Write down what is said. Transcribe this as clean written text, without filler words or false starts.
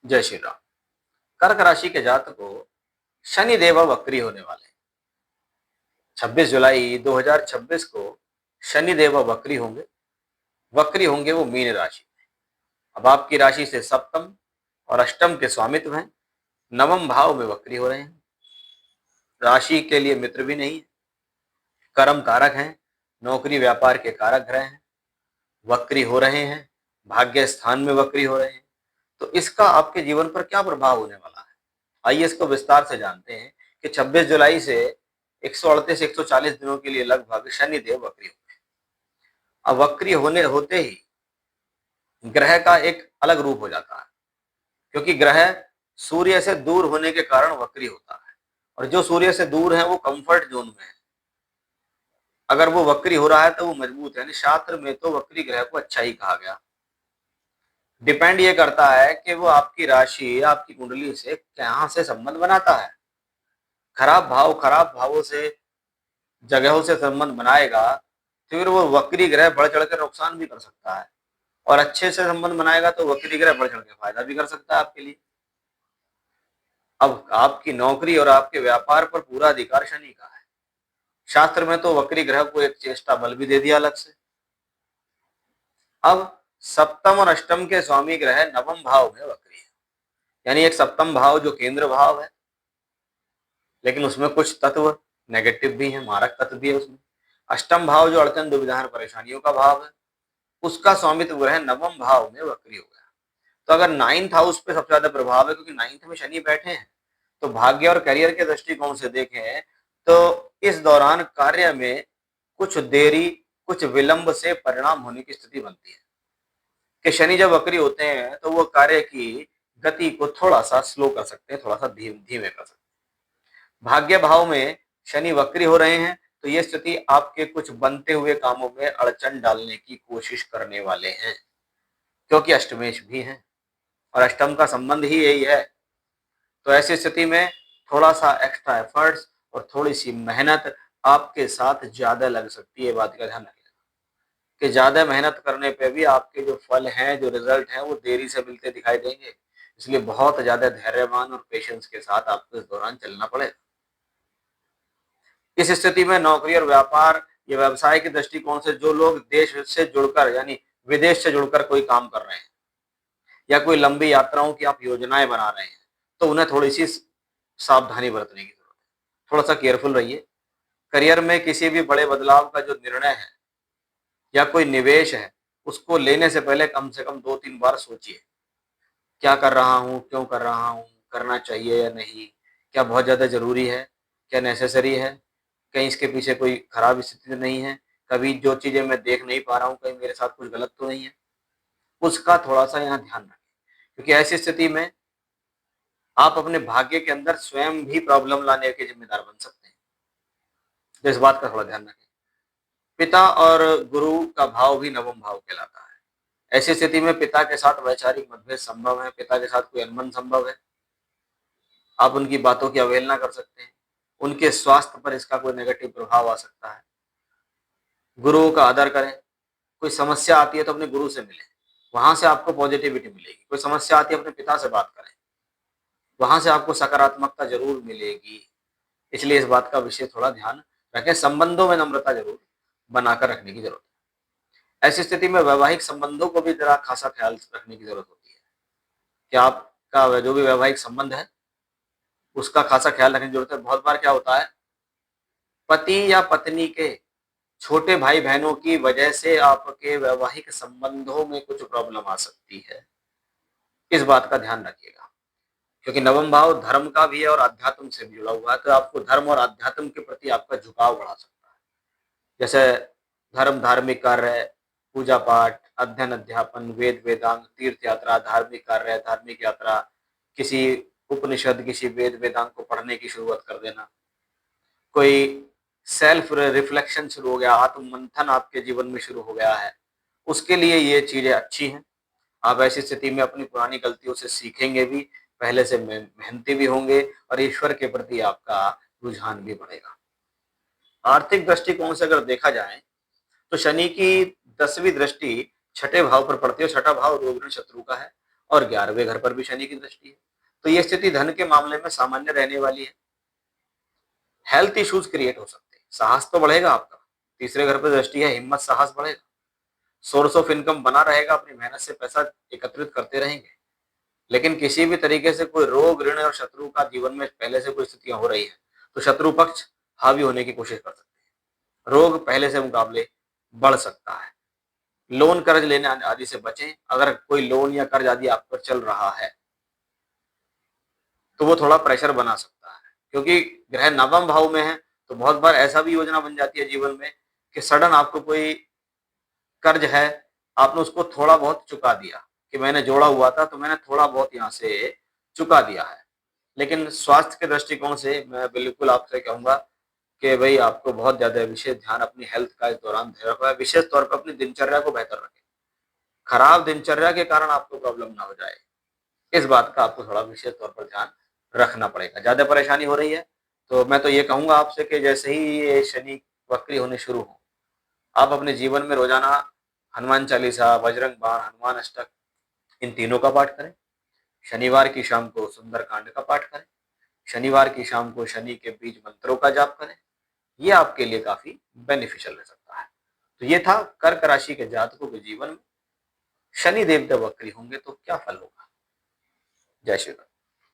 जय श्री राम। कर्क राशि के जातक को शनि देव वक्री होने वाले हैं। 26 जुलाई 2026 को शनि देव वक्री होंगे। वक्री होंगे वो मीन राशि में। अब आपकी राशि से सप्तम और अष्टम के स्वामित्व हैं। नवम भाव में वक्री हो रहे हैं। राशि के लिए मित्र भी नहीं है। कर्म कारक हैं। नौकरी व्यापार के कारक ग्रह हैं। वक्री हो रहे हैं। भाग्य स्थान में वक्री हो रहे हैं। तो इसका आपके जीवन पर क्या प्रभाव होने वाला है, आइए इसको विस्तार से जानते हैं कि 26 जुलाई से 138 140 दिनों के लिए लगभग शनि देव वक्री होंगे। अब वक्री होने होते ही ग्रह का एक अलग रूप हो जाता है, क्योंकि ग्रह सूर्य से दूर होने के कारण वक्री होता है। और जो सूर्य से दूर है वो कंफर्ट जोन में है। अगर वो वक्री हो रहा है तो वो मजबूत है। शास्त्र में तो वक्री ग्रह को अच्छा ही कहा गया। डिपेंड ये करता है कि वो आपकी राशि आपकी कुंडली से कहां से संबंध बनाता है। खराब भावों से जगहों से संबंध बनाएगा तो फिर वो वक्री ग्रह बढ़ चढ़ कर नुकसान भी कर सकता है, और अच्छे से संबंध बनाएगा तो वक्री ग्रह बढ़ चढ़ के फायदा भी कर सकता है आपके लिए। अब आपकी नौकरी और आपके व्यापार पर पूरा अधिकार शनि का है। शास्त्र में तो वक्री ग्रह को एक चेष्टा बल भी दे दिया अलग से। अब सप्तम और अष्टम के स्वामी ग्रह नवम भाव में वक्री है। यानी एक सप्तम भाव जो केंद्र भाव है, लेकिन उसमें कुछ तत्व नेगेटिव भी है, मारक तत्व भी है उसमें। अष्टम भाव जो अड़चन दुविधा परेशानियों का भाव है, उसका स्वामित्व ग्रह नवम भाव में वक्री हो गया। तो अगर नाइन्थ हाउस पे सबसे ज्यादा प्रभाव है, क्योंकि नाइन्थ में शनि बैठे हैं, तो भाग्य और करियर के दृष्टिकोण से देखें तो इस दौरान कार्य में कुछ देरी, कुछ विलंब से परिणाम होने की स्थिति बनती है। कि शनि जब वक्री होते हैं तो वो कार्य की गति को थोड़ा सा स्लो कर सकते हैं, थोड़ा सा धीमे कर सकते हैं। भाग्य भाव में शनि वक्री हो रहे हैं तो ये स्थिति आपके कुछ बनते हुए कामों में अड़चन डालने की कोशिश करने वाले हैं, क्योंकि अष्टमेश भी है और अष्टम का संबंध ही यही है। तो ऐसी स्थिति में थोड़ा सा एक्स्ट्रा एफर्ट्स और थोड़ी सी मेहनत आपके साथ ज्यादा लग सकती है। बात का ध्यान रखिएगा कि ज्यादा मेहनत करने पे भी आपके जो फल हैं, जो रिजल्ट हैं, वो देरी से मिलते दिखाई देंगे। इसलिए बहुत ज्यादा धैर्यवान और पेशेंस के साथ आपको इस दौरान चलना पड़ेगा। इस स्थिति में नौकरी और व्यापार या व्यवसाय के दृष्टिकोण से जो लोग देश से जुड़कर यानी विदेश से जुड़कर कोई काम कर रहे हैं या कोई लंबी यात्राओं की आप योजनाएं बना रहे हैं, तो उन्हें थोड़ी सी सावधानी बरतने की जरूरत है। थोड़ा सा केयरफुल रहिए। करियर में किसी भी बड़े बदलाव का जो निर्णय है या कोई निवेश है, उसको लेने से पहले कम से कम 2-3 बार सोचिए। क्या कर रहा हूँ, क्यों कर रहा हूँ, करना चाहिए या नहीं, क्या बहुत ज्यादा जरूरी है, क्या नेसेसरी है, कहीं इसके पीछे कोई खराब स्थिति तो नहीं है, कभी जो चीजें मैं देख नहीं पा रहा हूँ कहीं मेरे साथ कुछ गलत तो नहीं है। उसका थोड़ा सा यहाँ ध्यान रखें, क्योंकि ऐसी स्थिति में आप अपने भाग्य के अंदर स्वयं भी प्रॉब्लम लाने के जिम्मेदार बन सकते हैं। तो इस बात का थोड़ा ध्यान रखें। पिता और गुरु का भाव भी नवम भाव कहलाता है। ऐसी स्थिति में पिता के साथ वैचारिक मतभेद संभव है, पिता के साथ कोई अनबन संभव है। आप उनकी बातों की अवहेलना कर सकते हैं। उनके स्वास्थ्य पर इसका कोई नेगेटिव प्रभाव आ सकता है। गुरुओं का आदर करें। कोई समस्या आती है तो अपने गुरु से मिलें, वहां से आपको पॉजिटिविटी मिलेगी। कोई समस्या आती है अपने पिता से बात करें, वहां से आपको सकारात्मकता जरूर मिलेगी। इसलिए इस बात का विशेष थोड़ा ध्यान रखें। संबंधों में नम्रता जरूर बनाकर रखने की जरूरत है। ऐसी स्थिति में वैवाहिक संबंधों को भी जरा खासा ख्याल रखने की जरूरत होती है कि आपका जो भी वैवाहिक संबंध है उसका खासा ख्याल रखने की जरूरत है। बहुत बार क्या होता है, पति या पत्नी के छोटे भाई बहनों की वजह से आपके वैवाहिक संबंधों में कुछ प्रॉब्लम आ सकती है। इस बात का ध्यान रखिएगा, क्योंकि नवम भाव धर्म का भी है और अध्यात्म से भी जुड़ा हुआ है। तो आपको धर्म और अध्यात्म के प्रति आपका झुकाव बढ़ा सकता है। जैसे धार्मिक कार्य, पूजा पाठ, अध्ययन अध्यापन, वेद वेदांग, तीर्थ यात्रा, धार्मिक कार्य, धार्मिक यात्रा, किसी उपनिषद, किसी वेद वेदांग को पढ़ने की शुरुआत कर देना, कोई सेल्फ रिफ्लेक्शन शुरू हो गया, आत्म मंथन आपके जीवन में शुरू हो गया है, उसके लिए ये चीजें अच्छी हैं। आप ऐसी स्थिति में अपनी पुरानी गलतियों से सीखेंगे भी, पहले से मेहनती भी होंगे और ईश्वर के प्रति आपका रुझान भी बढ़ेगा। आर्थिक दृष्टिकोण से अगर देखा जाए तो शनि की 10वीं दृष्टि छठे भाव पर पड़ती है। छठा भाव रोग ऋण शत्रु का है और 11वें घर पर भी शनि की दृष्टि है। तो ये स्थिति धन के मामले में सामान्य रहने वाली है। हेल्थ इश्यूज क्रिएट हो सकते हैं। साहस तो बढ़ेगा आपका, तीसरे घर पर दृष्टि है, हिम्मत साहस बढ़ेगा, सोर्स ऑफ इनकम बना रहेगा, अपनी मेहनत से पैसा एकत्रित करते रहेंगे। लेकिन किसी भी तरीके से कोई रोग, ऋण और शत्रु का जीवन में पहले से कोई स्थितियां हो रही है तो शत्रु पक्ष हावी होने की कोशिश कर सकते हैं। रोग पहले से मुकाबले बढ़ सकता है। लोन कर्ज लेने आदि से बचें। अगर कोई लोन या कर्ज आदि आप पर चल रहा है तो वो थोड़ा प्रेशर बना सकता है, क्योंकि ग्रह नवम भाव में है। तो बहुत बार ऐसा भी योजना बन जाती है जीवन में कि सडन आपको कोई कर्ज है, आपने उसको थोड़ा बहुत चुका दिया, कि मैंने जोड़ा हुआ था तो मैंने थोड़ा बहुत यहाँ से चुका दिया है। लेकिन स्वास्थ्य के दृष्टिकोण से मैं बिल्कुल आपसे कहूंगा कि भाई आपको बहुत ज्यादा विशेष ध्यान अपनी हेल्थ का इस दौरान रखना है। विशेष तौर पर अपनी दिनचर्या को बेहतर रखें। खराब दिनचर्या के कारण आपको प्रॉब्लम ना हो जाए, इस बात का आपको थोड़ा विशेष तौर पर ध्यान रखना पड़ेगा। ज्यादा परेशानी हो रही है तो मैं तो ये कहूंगा आपसे कि जैसे ही ये शनि वक्री होने शुरू हो, आप अपने जीवन में रोजाना हनुमान चालीसा, बजरंग बाण, हनुमान अष्टक, इन तीनों का पाठ करें। शनिवार की शाम को सुंदरकांड का पाठ करें। शनिवार की शाम को शनि के बीज मंत्रों का जाप करें। ये आपके लिए काफी बेनिफिशियल रह सकता है। तो ये था कर्क राशि के जातकों के जीवन में शनि देवता वक्री होंगे तो क्या फल होगा। जय श्री राम।